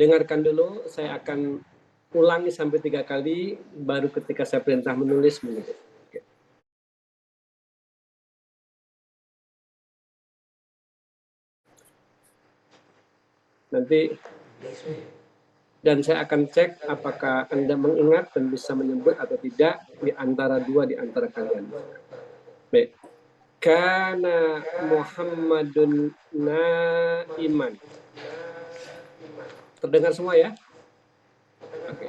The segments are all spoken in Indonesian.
Dengarkan dulu, saya akan ulangi sampai 3 kali, baru ketika saya perintah menulis begitu. Nanti dan saya akan cek apakah Anda mengingat dan bisa menyebut atau tidak di antara dua di antara kalian. Baik. Kana Muhammadun naiman. Terdengar semua ya? Oke.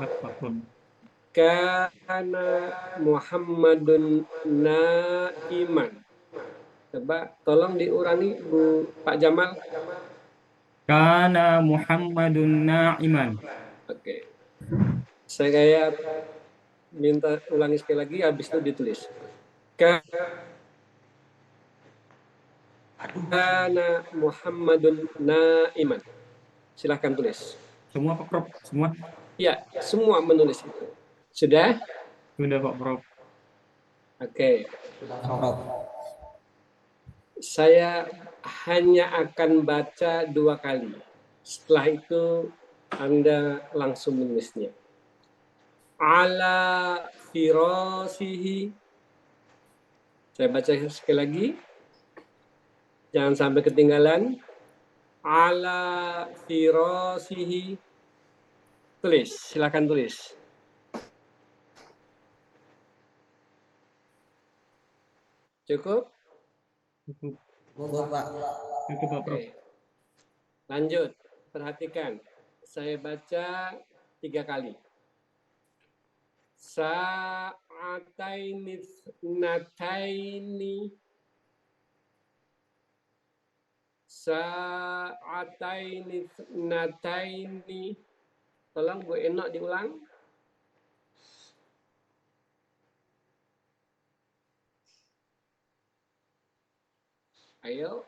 Kana Muhammadun naiman. Coba tolong diulangi Bu Pak Jamal. Kana Muhammadun na'iman. Oke. Saya minta ulangi sekali lagi, habis itu ditulis. Kana Muhammadun naiman. Silahkan tulis. Semua Pak Prof? Semua? Ya, semua menulis itu. Sudah? Sudah Pak Prof. Oke. Saya hanya akan baca 2 kali. Setelah itu Anda langsung menulisnya. Ala firasihi. Saya baca sekali lagi. Jangan sampai ketinggalan. Ala firasihi. Tulis, silakan tulis. Cukup? Cukup Pak. Cukup Pak Prof. Oke. Lanjut, perhatikan. Saya baca 3 kali. Sa'ataini nataini. Sa'ataini nataini. Tolong Bu Enok diulang. Ayo.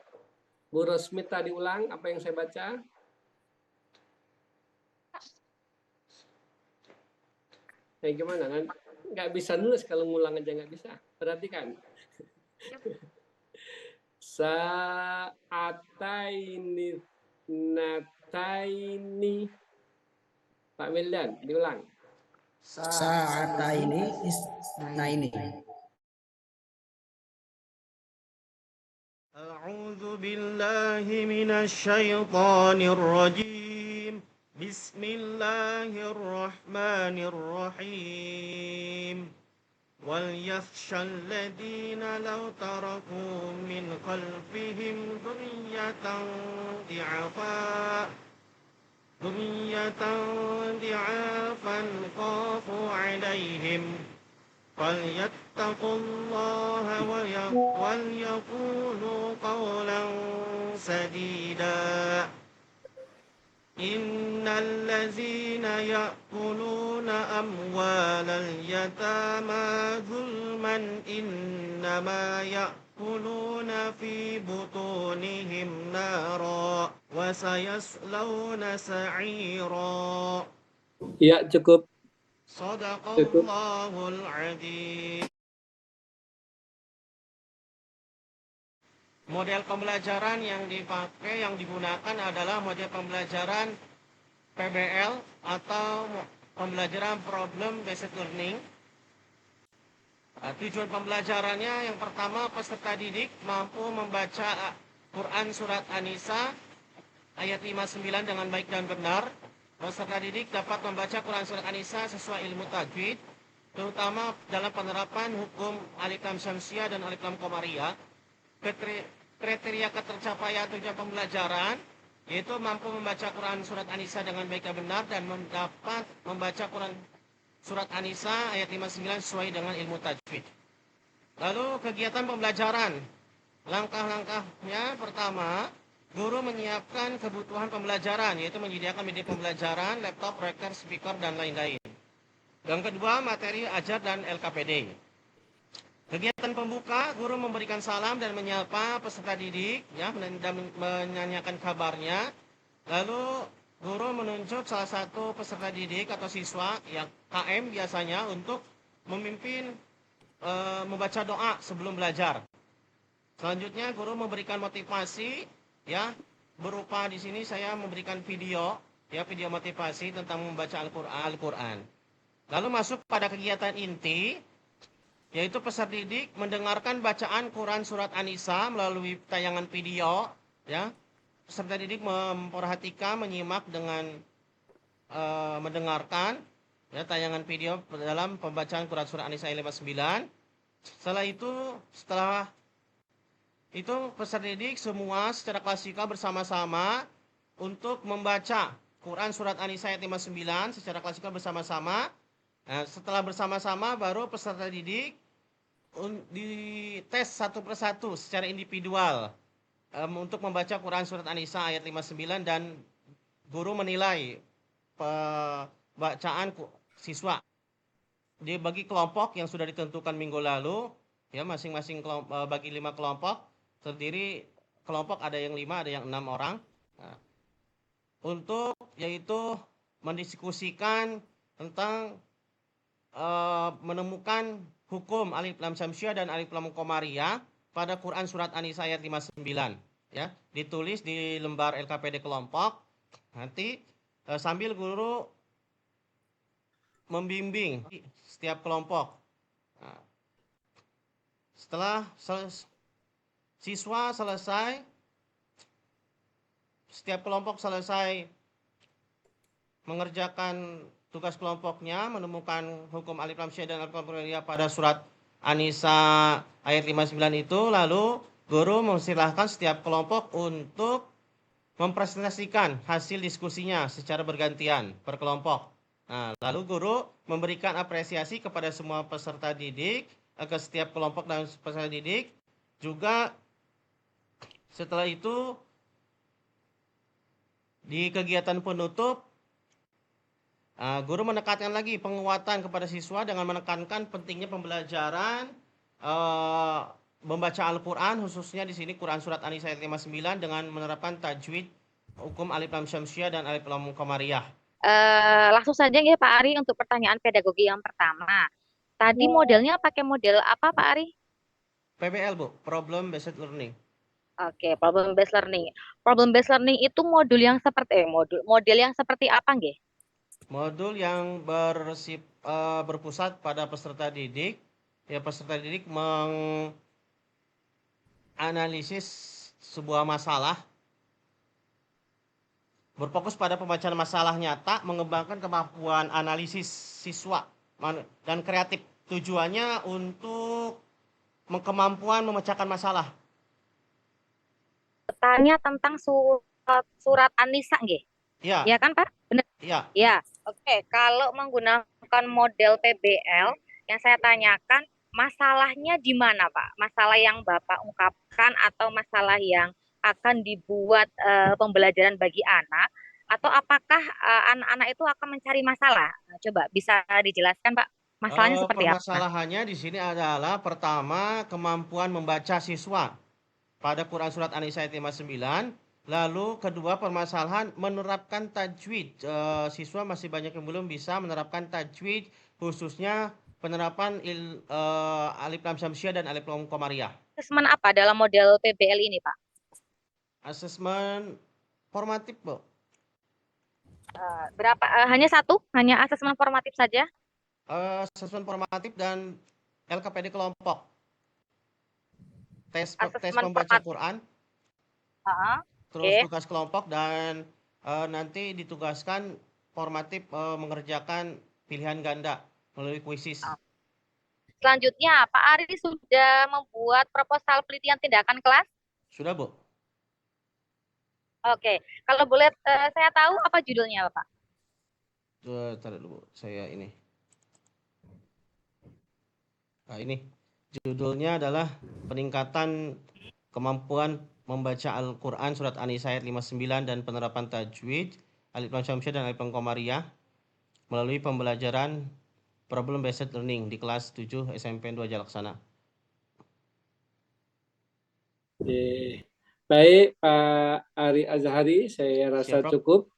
Bu Rosmita diulang apa yang saya baca. Gimana? Nggak bisa nulis kalau ngulang aja nggak bisa. Perhatikan. Sa'ataini nataini. Pak Wildan, diulang. Sa'ataini isnaini. A'udzu billahi minasy syaithanir rajim. Bismillahirrahmanirrahim. وَلْيَخْشَ الَّذِينَ لَوْ تَرَكُوا مِنْ خَلْفِهِمْ ذُرِّيَّةً ضِعَافًا خَافُوا عَلَيْهِمْ فَلْيَتَّقُوا اللَّهَ وَلْيَقُولُوا قَوْلًا سَدِيدًا إِنَّ الَّذِينَ يَأْكُلُونَ أَمْوَالَ الْيَتَامَى ظُلْمًا إِنَّمَا يَأْكُلُونَ فِي بُطُونِهِمْ نَارًا وَسَيَصْلَوْنَ سَعِيرًا. Ya, cukup. Shadaqallahul adzim. Model pembelajaran yang dipakai, yang digunakan adalah model pembelajaran PBL atau pembelajaran Problem Based Learning. Tujuan pembelajarannya yang pertama, peserta didik mampu membaca Quran Surat An-Nisa ayat 59 dengan baik dan benar. Peserta didik dapat membaca Quran Surat An-Nisa sesuai ilmu tajwid, terutama dalam penerapan hukum alif lam syamsiah dan alif lam qamariyah. Kriteria ketercapaian tujuan pembelajaran yaitu mampu membaca Quran Surat An-Nisa dengan baik dan benar dan dapat membaca Quran Surat An-Nisa ayat 59 sesuai dengan ilmu tajwid. Lalu kegiatan pembelajaran. Langkah-langkahnya pertama, guru menyiapkan kebutuhan pembelajaran, yaitu menyediakan media pembelajaran, laptop, proyektor, speaker, dan lain-lain. Yang kedua, materi ajar dan LKPD. Kegiatan pembuka, guru memberikan salam dan menyapa peserta didik, ya, dan menanyakan kabarnya. Lalu guru menunjuk salah satu peserta didik atau siswa, yang KM biasanya, untuk memimpin membaca doa sebelum belajar. Selanjutnya guru memberikan motivasi, ya, berupa di sini saya memberikan video ya video motivasi tentang membaca Al-Qur'an. Lalu masuk pada kegiatan inti, yaitu peserta didik mendengarkan bacaan Quran surat An-Nisa melalui tayangan video, ya. Peserta didik memperhatikan, menyimak dengan mendengarkan ya tayangan video dalam pembacaan Quran surat An-Nisa ayat 59. Setelah itu peserta didik semua secara klasikal bersama-sama untuk membaca Quran surat An-Nisa ayat 59 secara klasikal bersama-sama. Nah, setelah bersama-sama baru peserta didik dites satu persatu secara individual untuk membaca Quran surat An-Nisa ayat 59 dan guru menilai bacaan siswa dibagi kelompok yang sudah ditentukan minggu lalu, ya masing-masing bagi 5 kelompok, terdiri kelompok ada yang 5, ada yang 6 orang. Nah, untuk yaitu mendiskusikan tentang menemukan hukum alif lam syamsiah dan alif lam qamariyah pada Quran surat An-Nisa ayat 59, ya. Ditulis di lembar LKPD kelompok. Nanti sambil guru membimbing setiap kelompok. Nah, setelah siswa selesai, setiap kelompok selesai mengerjakan tugas kelompoknya, menemukan hukum alif lam syamsiah dan alif lam qamariyah pada surat An-Nisa ayat 59 itu, lalu guru mempersilahkan setiap kelompok untuk mempresentasikan hasil diskusinya secara bergantian per kelompok. Nah, lalu guru memberikan apresiasi kepada semua peserta didik, ke setiap kelompok dan peserta didik. Juga setelah itu di kegiatan penutup, guru menekankan lagi penguatan kepada siswa dengan menekankan pentingnya pembelajaran membaca Al-Quran, khususnya di sini Quran surat An-Nisa ayat 59 dengan menerapkan tajwid hukum alif lam syamsiah dan alif lam qamariyah. Langsung saja ya Pak Ari untuk pertanyaan pedagogi yang pertama. Tadi modelnya pakai model apa Pak Ari? PBL Bu, Problem Based Learning. Oke, problem based learning. Problem based learning itu modul yang seperti model yang seperti apa nggih? Modul yang berpusat pada peserta didik. Ya, peserta didik menganalisis sebuah masalah, berfokus pada pembacaan masalah nyata, mengembangkan kemampuan analisis siswa dan kreatif. Tujuannya untuk kemampuan memecahkan masalah. Tanya tentang surat An-Nisa nggih? Ya. Ya kan Pak? Benar? Ya. Ya. Oke, kalau menggunakan model PBL yang saya tanyakan, masalahnya di mana Pak? Masalah yang Bapak ungkapkan atau masalah yang akan dibuat pembelajaran bagi anak, atau apakah anak-anak itu akan mencari masalah? Nah, coba bisa dijelaskan Pak, masalahnya seperti apa? Permasalahannya di sini adalah pertama kemampuan membaca siswa pada Quran surat An-Nisa ayat 59. Lalu kedua permasalahan menerapkan tajwid. Siswa masih banyak yang belum bisa menerapkan tajwid, khususnya penerapan alif lam syamsiah dan alif lam qamariyah. Asesmen apa dalam model PBL ini Pak? Asesmen formatif Bu. Hanya satu? Hanya asesmen formatif saja? Asesmen formatif dan LKPD kelompok. Tes membaca Quran. Terus tugas kelompok dan nanti ditugaskan formatif mengerjakan pilihan ganda melalui kuisis. Selanjutnya, Pak Ari sudah membuat proposal penelitian tindakan kelas? Sudah Bu. Oke, kalau boleh saya tahu apa judulnya Pak? Taruh dulu Bu, saya ini. Nah, ini judulnya adalah peningkatan kemampuan membaca Al-Quran surat An-Nisa ayat 59 dan penerapan tajwid alif lam syamsiah dan alif lam qamariyah melalui pembelajaran problem based learning di kelas 7 SMP 2 Jalaksana. Baik Pak Ari Azhari, saya rasa cukup.